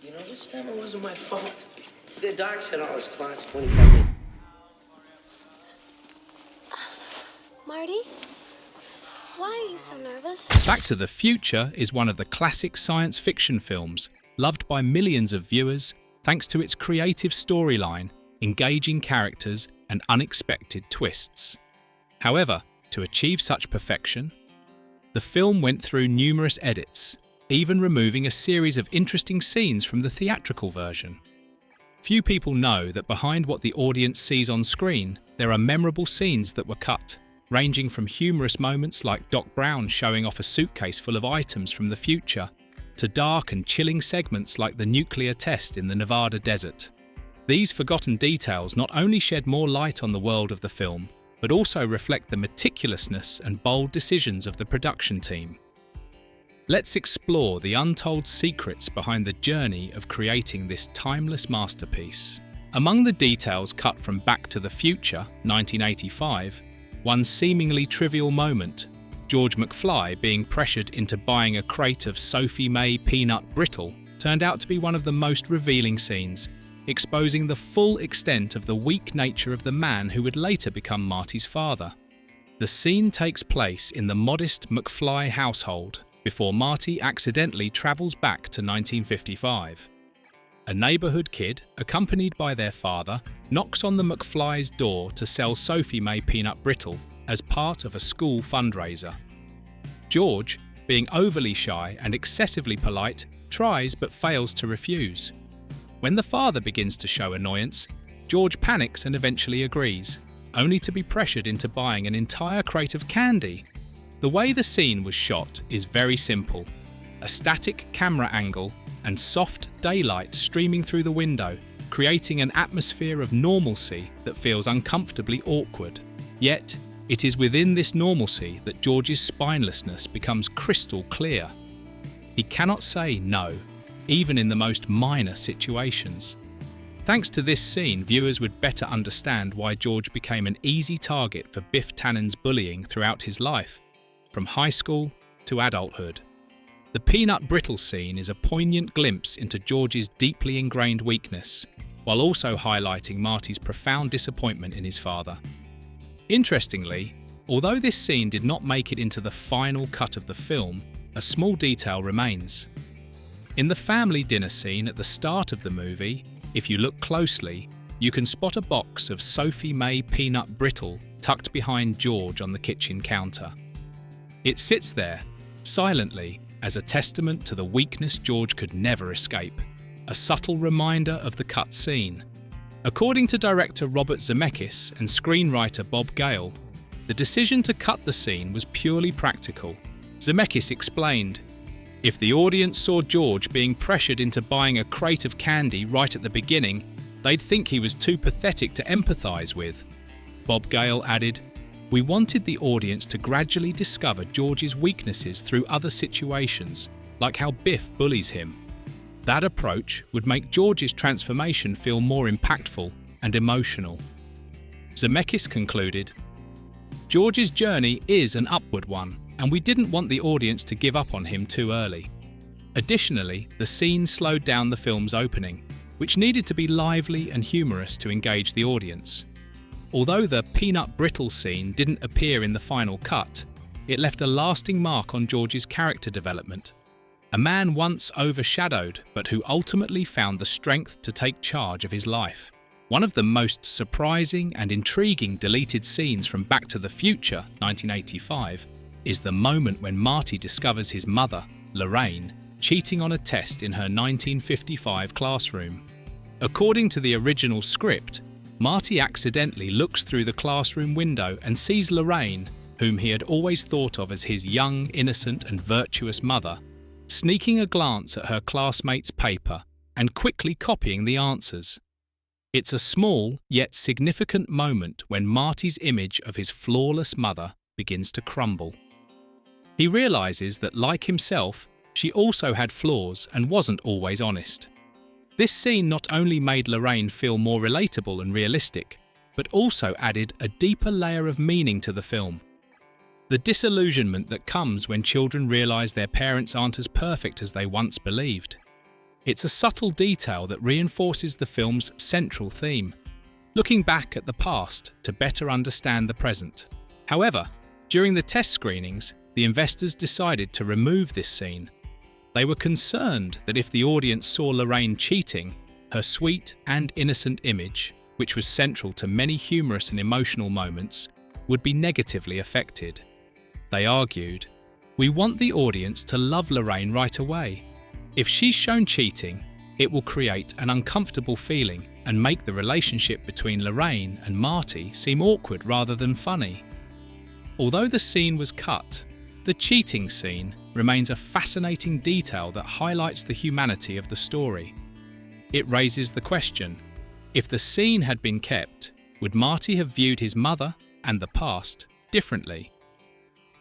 You know, this time it wasn't my fault. The doc said all his clocks 25 minutes. Marty? Why are you so nervous? Back to the Future is one of the classic science fiction films, loved by millions of viewers thanks to its creative storyline, engaging characters, and unexpected twists. However, to achieve such perfection, the film went through numerous edits, even removing a series of interesting scenes from the theatrical version. Few people know that behind what the audience sees on screen, there are memorable scenes that were cut, ranging from humorous moments like Doc Brown showing off a suitcase full of items from the future, to dark and chilling segments like the nuclear test in the Nevada desert. These forgotten details not only shed more light on the world of the film, but also reflect the meticulousness and bold decisions of the production team. Let's explore the untold secrets behind the journey of creating this timeless masterpiece. Among the details cut from Back to the Future, 1985, one seemingly trivial moment, George McFly being pressured into buying a crate of Sophie May peanut brittle, turned out to be one of the most revealing scenes, exposing the full extent of the weak nature of the man who would later become Marty's father. The scene takes place in the modest McFly household before Marty accidentally travels back to 1955. A neighborhood kid, accompanied by their father, knocks on the McFly's door to sell Sophie May peanut brittle as part of a school fundraiser. George, being overly shy and excessively polite, tries but fails to refuse. When the father begins to show annoyance, George panics and eventually agrees, only to be pressured into buying an entire crate of candy. The way the scene was shot is very simple. A static camera angle and soft daylight streaming through the window, creating an atmosphere of normalcy that feels uncomfortably awkward. Yet, it is within this normalcy that George's spinelessness becomes crystal clear. He cannot say no, even in the most minor situations. Thanks to this scene, viewers would better understand why George became an easy target for Biff Tannen's bullying throughout his life, from high school to adulthood. The peanut brittle scene is a poignant glimpse into George's deeply ingrained weakness, while also highlighting Marty's profound disappointment in his father. Interestingly, although this scene did not make it into the final cut of the film, a small detail remains. In the family dinner scene at the start of the movie, if you look closely, you can spot a box of Sophie May peanut brittle tucked behind George on the kitchen counter. It sits there, silently, as a testament to the weakness George could never escape, a subtle reminder of the cut scene. According to director Robert Zemeckis and screenwriter Bob Gale, the decision to cut the scene was purely practical. Zemeckis explained, "If the audience saw George being pressured into buying a crate of candy right at the beginning, they'd think he was too pathetic to empathize with." Bob Gale added, "We wanted the audience to gradually discover George's weaknesses through other situations, like how Biff bullies him. That approach would make George's transformation feel more impactful and emotional." Zemeckis concluded, "George's journey is an upward one, and we didn't want the audience to give up on him too early." Additionally, the scene slowed down the film's opening, which needed to be lively and humorous to engage the audience. Although the peanut brittle scene didn't appear in the final cut, it left a lasting mark on George's character development. A man once overshadowed, but who ultimately found the strength to take charge of his life. One of the most surprising and intriguing deleted scenes from Back to the Future, 1985, is the moment when Marty discovers his mother, Lorraine, cheating on a test in her 1955 classroom. According to the original script, Marty accidentally looks through the classroom window and sees Lorraine, whom he had always thought of as his young, innocent and virtuous mother, sneaking a glance at her classmates' paper and quickly copying the answers. It's a small yet significant moment when Marty's image of his flawless mother begins to crumble. He realizes that, like himself, she also had flaws and wasn't always honest. This scene not only made Lorraine feel more relatable and realistic, but also added a deeper layer of meaning to the film. The disillusionment that comes when children realize their parents aren't as perfect as they once believed. It's a subtle detail that reinforces the film's central theme, looking back at the past to better understand the present. However, during the test screenings, the investors decided to remove this scene. They were concerned that if the audience saw Lorraine cheating, her sweet and innocent image, which was central to many humorous and emotional moments, would be negatively affected. They argued, "We want the audience to love Lorraine right away. If she's shown cheating, it will create an uncomfortable feeling and make the relationship between Lorraine and Marty seem awkward rather than funny." Although the scene was cut, the cheating scene remains a fascinating detail that highlights the humanity of the story. It raises the question, if the scene had been kept, would Marty have viewed his mother and the past differently?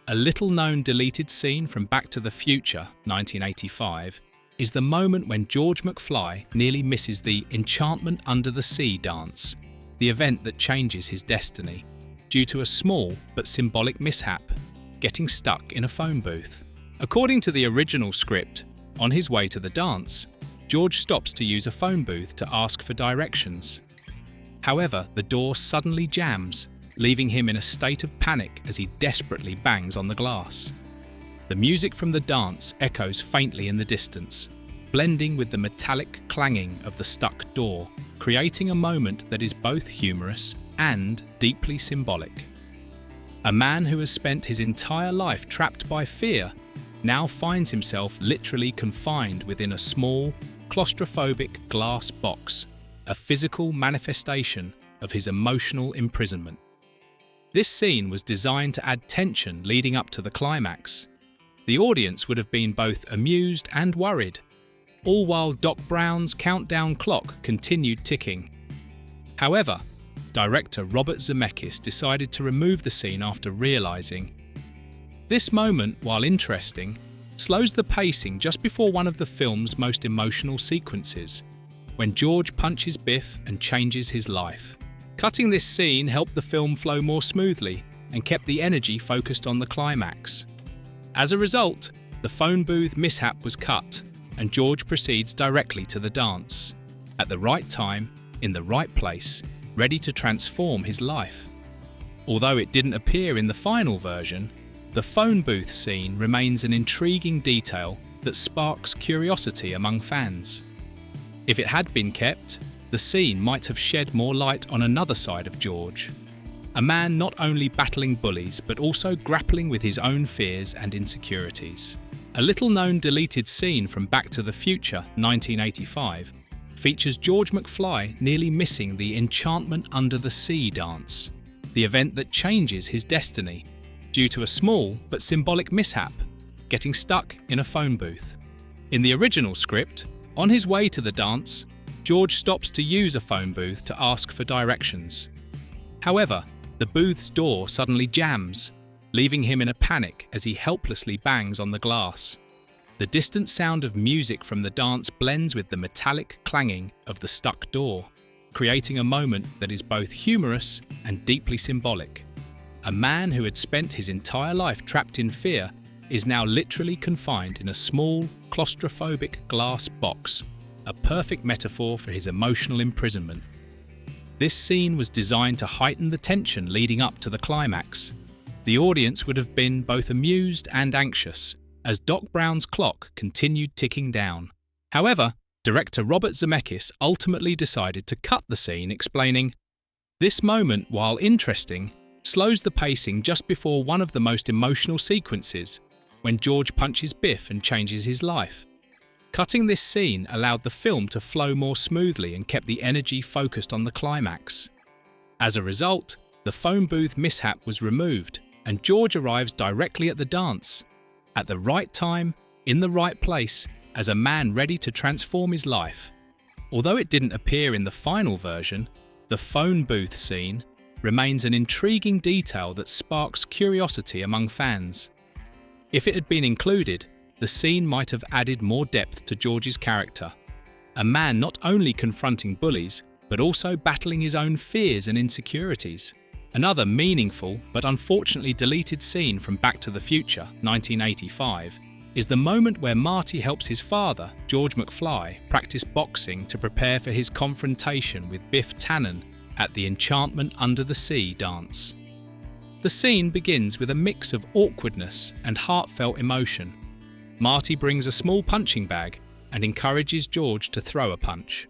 A little-known deleted scene from Back to the Future, 1985, is the moment when George McFly nearly misses the Enchantment Under the Sea dance, the event that changes his destiny, due to a small but symbolic mishap, getting stuck in a phone booth. According to the original script, on his way to the dance, George stops to use a phone booth to ask for directions. However, the door suddenly jams, leaving him in a state of panic as he desperately bangs on the glass. The music from the dance echoes faintly in the distance, blending with the metallic clanging of the stuck door, creating a moment that is both humorous and deeply symbolic. A man who has spent his entire life trapped by fear now finds himself literally confined within a small, claustrophobic glass box, a physical manifestation of his emotional imprisonment. This scene was designed to add tension leading up to the climax. The audience would have been both amused and worried, all while Doc Brown's countdown clock continued ticking. However, director Robert Zemeckis decided to remove the scene after realizing, "This moment, while interesting, slows the pacing just before one of the film's most emotional sequences, when George punches Biff and changes his life." Cutting this scene helped the film flow more smoothly and kept the energy focused on the climax. As a result, the phone booth mishap was cut, and George proceeds directly to the dance, at the right time, in the right place, ready to transform his life. Although it didn't appear in the final version, the phone booth scene remains an intriguing detail that sparks curiosity among fans. If it had been kept, the scene might have shed more light on another side of George, a man not only battling bullies but also grappling with his own fears and insecurities. A little-known deleted scene from Back to the Future, 1985, features George McFly nearly missing the Enchantment Under the Sea dance, the event that changes his destiny, due to a small but symbolic mishap, getting stuck in a phone booth. In the original script, on his way to the dance, George stops to use a phone booth to ask for directions. However, the booth's door suddenly jams, leaving him in a panic as he helplessly bangs on the glass. The distant sound of music from the dance blends with the metallic clanging of the stuck door, creating a moment that is both humorous and deeply symbolic. A man who had spent his entire life trapped in fear is now literally confined in a small, claustrophobic glass box, a perfect metaphor for his emotional imprisonment. This scene was designed to heighten the tension leading up to the climax. The audience would have been both amused and anxious as Doc Brown's clock continued ticking down. However, director Robert Zemeckis ultimately decided to cut the scene, explaining, "This moment, while interesting, slows the pacing just before one of the most emotional sequences, when George punches Biff and changes his life." Cutting this scene allowed the film to flow more smoothly and kept the energy focused on the climax. As a result, the phone booth mishap was removed, and George arrives directly at the dance, at the right time, in the right place, as a man ready to transform his life. Although it didn't appear in the final version, the phone booth scene remains an intriguing detail that sparks curiosity among fans. If it had been included, the scene might have added more depth to George's character, a man not only confronting bullies, but also battling his own fears and insecurities. Another meaningful but unfortunately deleted scene from Back to the Future, 1985, is the moment where Marty helps his father, George McFly, practice boxing to prepare for his confrontation with Biff Tannen at the Enchantment Under the Sea dance. The scene begins with a mix of awkwardness and heartfelt emotion. Marty brings a small punching bag and encourages George to throw a punch.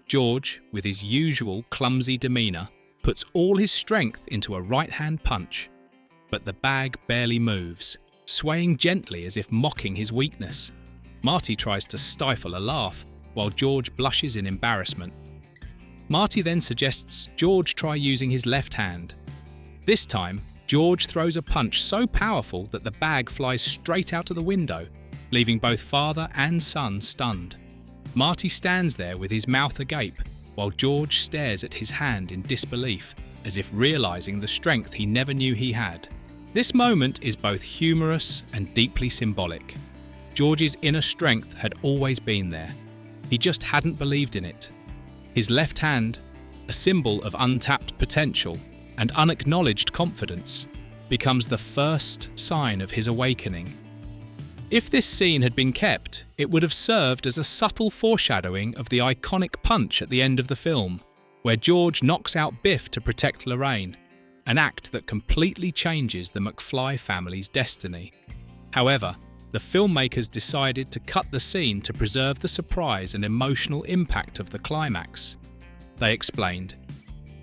George, with his usual clumsy demeanour, puts all his strength into a right-hand punch, but the bag barely moves, swaying gently as if mocking his weakness. Marty tries to stifle a laugh, while George blushes in embarrassment. Marty then suggests George try using his left hand. This time, George throws a punch so powerful that the bag flies straight out of the window, leaving both father and son stunned. Marty stands there with his mouth agape, while George stares at his hand in disbelief, as if realising the strength he never knew he had. This moment is both humorous and deeply symbolic. George's inner strength had always been there. He just hadn't believed in it. His left hand, a symbol of untapped potential and unacknowledged confidence, becomes the first sign of his awakening. If this scene had been kept, it would have served as a subtle foreshadowing of the iconic punch at the end of the film, where George knocks out Biff to protect Lorraine, an act that completely changes the McFly family's destiny. However, the filmmakers decided to cut the scene to preserve the surprise and emotional impact of the climax. They explained,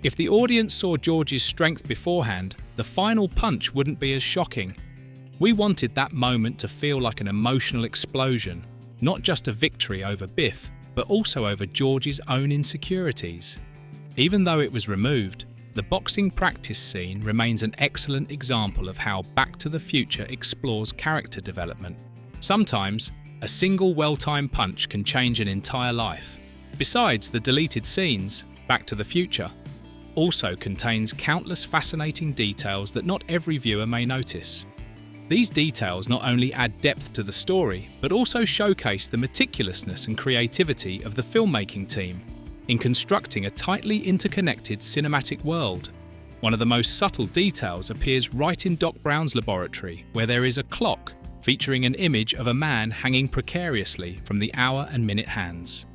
"If the audience saw George's strength beforehand, the final punch wouldn't be as shocking. We wanted that moment to feel like an emotional explosion, not just a victory over Biff, but also over George's own insecurities." Even though it was removed, the boxing practice scene remains an excellent example of how Back to the Future explores character development. Sometimes, a single well-timed punch can change an entire life. Besides the deleted scenes, Back to the Future also contains countless fascinating details that not every viewer may notice. These details not only add depth to the story, but also showcase the meticulousness and creativity of the filmmaking team in constructing a tightly interconnected cinematic world. One of the most subtle details appears right in Doc Brown's laboratory, where there is a clock featuring an image of a man hanging precariously from the hour and minute hands.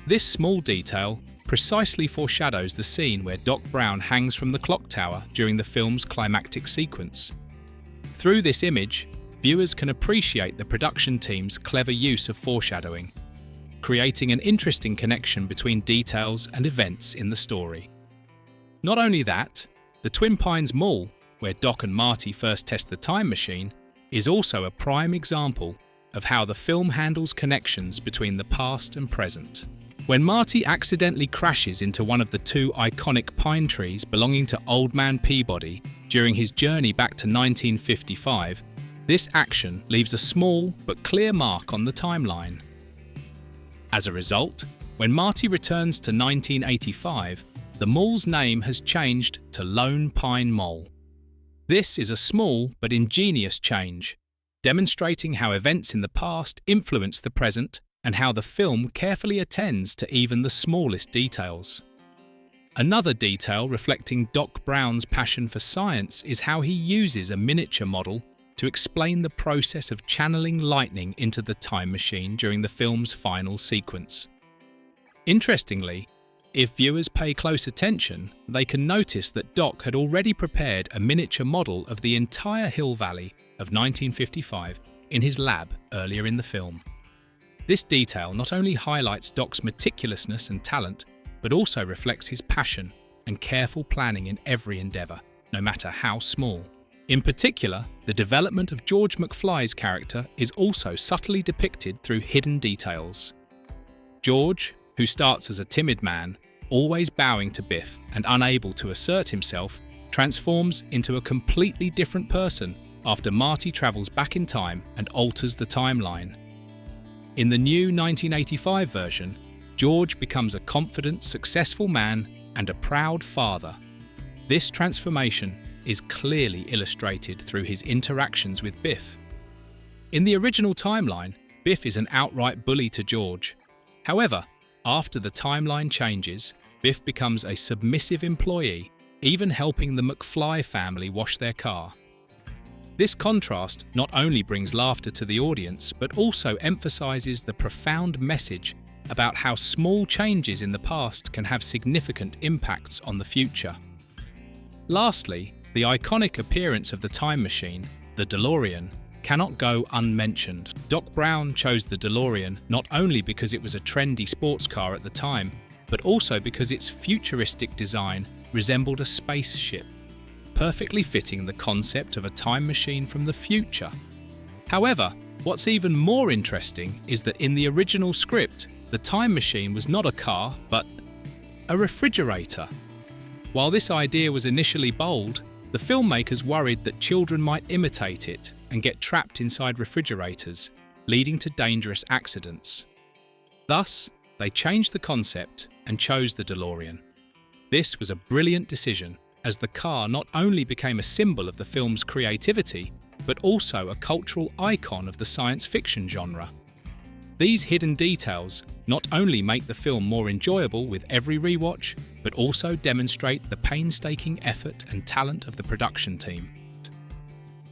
This small detail precisely foreshadows the scene where Doc Brown hangs from the clock tower during the film's climactic sequence. Through this image, viewers can appreciate the production team's clever use of foreshadowing, creating an interesting connection between details and events in the story. Not only that, the Twin Pines Mall, where Doc and Marty first test the time machine, is also a prime example of how the film handles connections between the past and present. When Marty accidentally crashes into one of the two iconic pine trees belonging to Old Man Peabody during his journey back to 1955, this action leaves a small but clear mark on the timeline. As a result, when Marty returns to 1985, the mall's name has changed to Lone Pine Mall. This is a small but ingenious change, demonstrating how events in the past influence the present and how the film carefully attends to even the smallest details. Another detail reflecting Doc Brown's passion for science is how he uses a miniature model to explain the process of channeling lightning into the time machine during the film's final sequence. Interestingly, if viewers pay close attention, they can notice that Doc had already prepared a miniature model of the entire Hill Valley of 1955 in his lab earlier in the film. This detail not only highlights Doc's meticulousness and talent, but also reflects his passion and careful planning in every endeavour, no matter how small. In particular, the development of George McFly's character is also subtly depicted through hidden details. George, who starts as a timid man, always bowing to Biff and unable to assert himself, transforms into a completely different person after Marty travels back in time and alters the timeline. In the new 1985 version, George becomes a confident, successful man and a proud father. This transformation is clearly illustrated through his interactions with Biff. In the original timeline, Biff is an outright bully to George. However, after the timeline changes, Biff becomes a submissive employee, even helping the McFly family wash their car. This contrast not only brings laughter to the audience, but also emphasizes the profound message about how small changes in the past can have significant impacts on the future. Lastly, the iconic appearance of the time machine, the DeLorean, cannot go unmentioned. Doc Brown chose the DeLorean not only because it was a trendy sports car at the time, but also because its futuristic design resembled a spaceship, perfectly fitting the concept of a time machine from the future. However, what's even more interesting is that in the original script, the time machine was not a car, but a refrigerator. While this idea was initially bold, the filmmakers worried that children might imitate it and get trapped inside refrigerators, leading to dangerous accidents. Thus, they changed the concept and chose the DeLorean. This was a brilliant decision, as the car not only became a symbol of the film's creativity, but also a cultural icon of the science fiction genre. These hidden details not only make the film more enjoyable with every rewatch, but also demonstrate the painstaking effort and talent of the production team.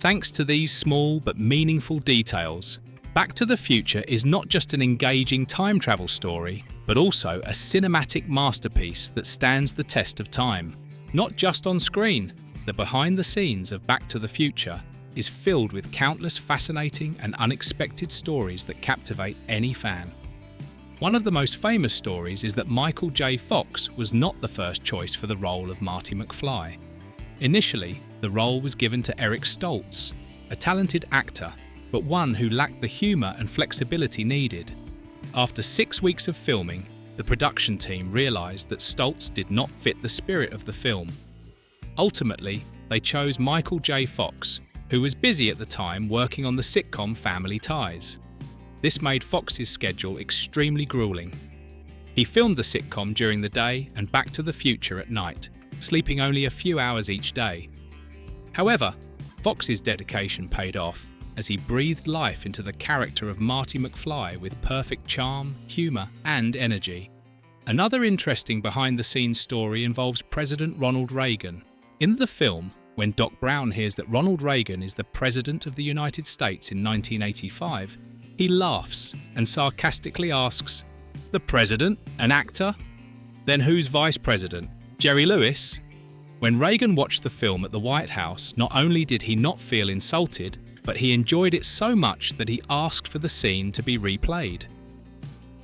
Thanks to these small but meaningful details, Back to the Future is not just an engaging time travel story, but also a cinematic masterpiece that stands the test of time. Not just on screen, the behind the scenes of Back to the Future is filled with countless fascinating and unexpected stories that captivate any fan. One of the most famous stories is that Michael J. Fox was not the first choice for the role of Marty McFly. Initially, the role was given to Eric Stoltz, a talented actor, but one who lacked the humor and flexibility needed. After 6 weeks of filming, the production team realized that Stoltz did not fit the spirit of the film. Ultimately, they chose Michael J. Fox, who was busy at the time working on the sitcom Family Ties. This made Fox's schedule extremely grueling. He filmed the sitcom during the day and Back to the Future at night, sleeping only a few hours each day. However, Fox's dedication paid off as he breathed life into the character of Marty McFly with perfect charm, humor, and energy. Another interesting behind-the-scenes story involves President Ronald Reagan. In the film, when Doc Brown hears that Ronald Reagan is the President of the United States in 1985, he laughs and sarcastically asks, "The President? An actor? Then who's Vice President? Jerry Lewis?" When Reagan watched the film at the White House, not only did he not feel insulted, but he enjoyed it so much that he asked for the scene to be replayed.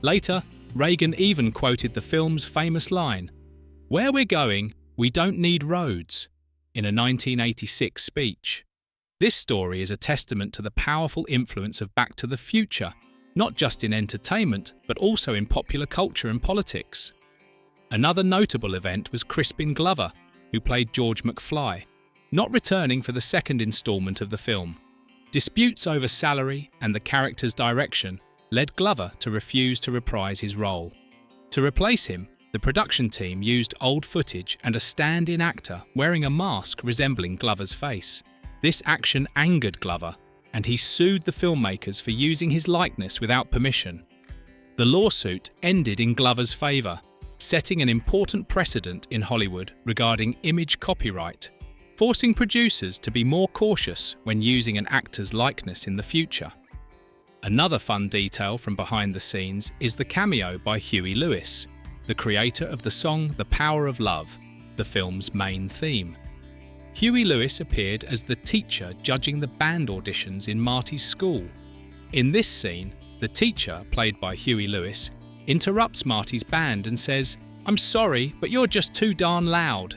Later, Reagan even quoted the film's famous line, "Where we're going, we don't need roads," in a 1986 speech. This story is a testament to the powerful influence of Back to the Future, not just in entertainment, but also in popular culture and politics. Another notable event was Crispin Glover, who played George McFly, not returning for the second installment of the film. Disputes over salary and the character's direction led Glover to refuse to reprise his role. To replace him, the production team used old footage and a stand-in actor wearing a mask resembling Glover's face. This action angered Glover, and he sued the filmmakers for using his likeness without permission. The lawsuit ended in Glover's favor, setting an important precedent in Hollywood regarding image copyright, forcing producers to be more cautious when using an actor's likeness in the future. Another fun detail from behind the scenes is the cameo by Huey Lewis, the creator of the song The Power of Love, the film's main theme. Huey Lewis appeared as the teacher judging the band auditions in Marty's school. In this scene, the teacher, played by Huey Lewis, interrupts Marty's band and says, "I'm sorry, but you're just too darn loud."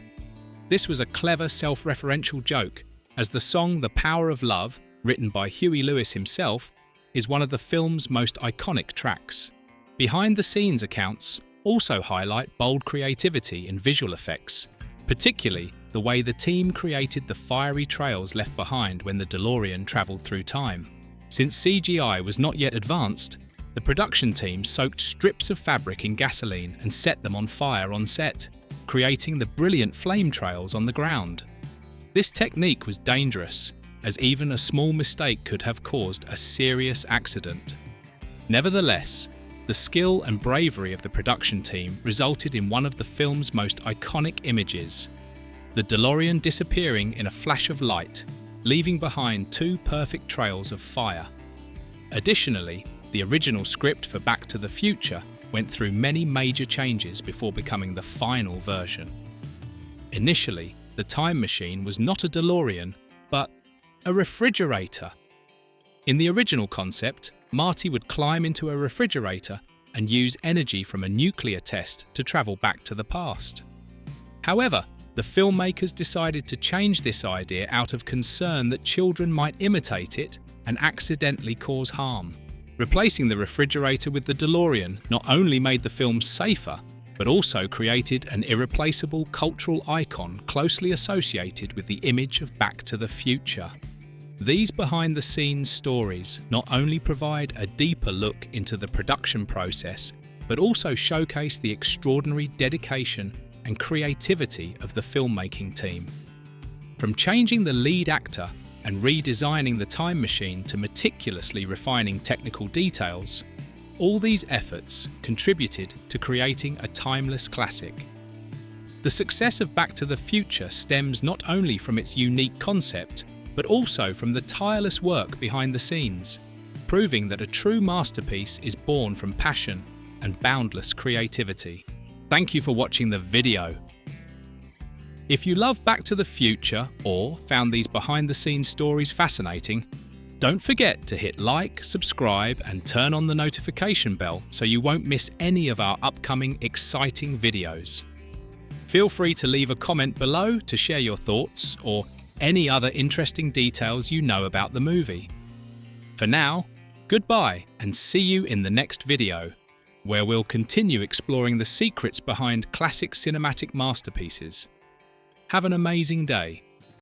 This was a clever self-referential joke, as the song The Power of Love, written by Huey Lewis himself, is one of the film's most iconic tracks. Behind-the-scenes accounts also highlight bold creativity in visual effects, particularly the way the team created the fiery trails left behind when the DeLorean travelled through time. Since CGI was not yet advanced, the production team soaked strips of fabric in gasoline and set them on fire on set, creating the brilliant flame trails on the ground. This technique was dangerous, as even a small mistake could have caused a serious accident. Nevertheless, the skill and bravery of the production team resulted in one of the film's most iconic images: the DeLorean disappearing in a flash of light, leaving behind two perfect trails of fire. Additionally, the original script for Back to the Future went through many major changes before becoming the final version. Initially, the time machine was not a DeLorean, but a refrigerator. In the original concept, Marty would climb into a refrigerator and use energy from a nuclear test to travel back to the past. However, the filmmakers decided to change this idea out of concern that children might imitate it and accidentally cause harm. Replacing the refrigerator with the DeLorean not only made the film safer, but also created an irreplaceable cultural icon closely associated with the image of Back to the Future. These behind-the-scenes stories not only provide a deeper look into the production process, but also showcase the extraordinary dedication and creativity of the filmmaking team. From changing the lead actor and redesigning the time machine to meticulously refining technical details, all these efforts contributed to creating a timeless classic. The success of Back to the Future stems not only from its unique concept, but also from the tireless work behind the scenes, proving that a true masterpiece is born from passion and boundless creativity. Thank you for watching the video. If you love Back to the Future or found these behind-the-scenes stories fascinating, don't forget to hit like, subscribe, and turn on the notification bell so you won't miss any of our upcoming exciting videos. Feel free to leave a comment below to share your thoughts or any other interesting details you know about the movie. For now, goodbye and see you in the next video, where we'll continue exploring the secrets behind classic cinematic masterpieces. Have an amazing day.